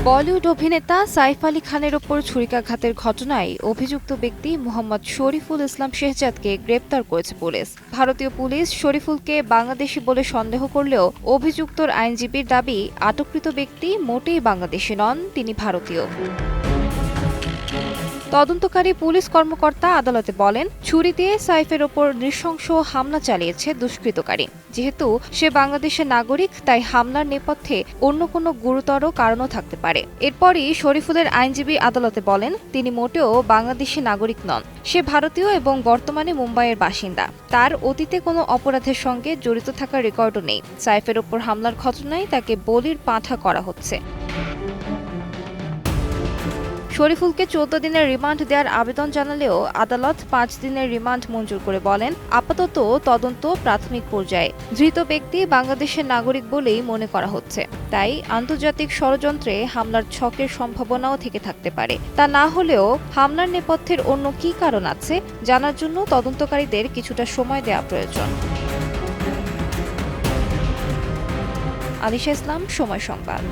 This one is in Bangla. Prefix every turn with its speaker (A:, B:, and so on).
A: বলিউড অভিনেতা সাইফ আলী খানের ওপর ছুরিকাঘাতের ঘটনায় অভিযুক্ত ব্যক্তি মোহাম্মদ শরীফুল ইসলাম শেহজাদকে গ্রেপ্তার করেছে পুলিশ। ভারতীয় পুলিশ শরীফুলকে বাংলাদেশি বলে সন্দেহ করলেও অভিযুক্তর আইনজীবীর দাবি, আটককৃত ব্যক্তি মোটেই বাংলাদেশি নন, তিনি ভারতীয়। তদন্তকারী পুলিশ কর্মকর্তা আদালতে বলেন, ছুরি দিয়ে সাইফের ওপর নৃশংস হামলা চালিয়েছে দুষ্কৃতকারী। যেহেতু সে বাংলাদেশের নাগরিক, তাই হামলার নেপথ্যে অন্য কোনো গুরুতর কারণও থাকতে পারে। এরপরই শরীফুলের আইনজীবী আদালতে বলেন, তিনি মোটেও বাংলাদেশি নাগরিক নন, সে ভারতীয় এবং বর্তমানে মুম্বাইয়ের বাসিন্দা। তার অতীতে কোনো অপরাধের সঙ্গে জড়িত থাকার রেকর্ডও নেই। সাইফের ওপর হামলার ঘটনায় তাকে বলির পাঁঠা করা হচ্ছে। শরীফুলকে 14 দিনের রিমান্ড দেওয়ার আবেদন জানালেও আদালত 5 দিনের রিমান্ড মঞ্জুর করে বলেন, আপাতত তদন্ত প্রাথমিক পর্যায়ে। ধৃত ব্যক্তি বাংলাদেশের নাগরিক বলেই মনে করা হচ্ছে। তাই আন্তর্জাতিক ষড়যন্ত্রে হামলার ছকের সম্ভাবনাও থেকে থাকতে পারে। তা না হলেও হামলার নেপথ্যের অন্য কী কারণ আছে জানার জন্য তদন্তকারীদের কিছুটা সময় দেওয়া প্রয়োজন। আলিশা ইসলাম, সময় সংবাদ।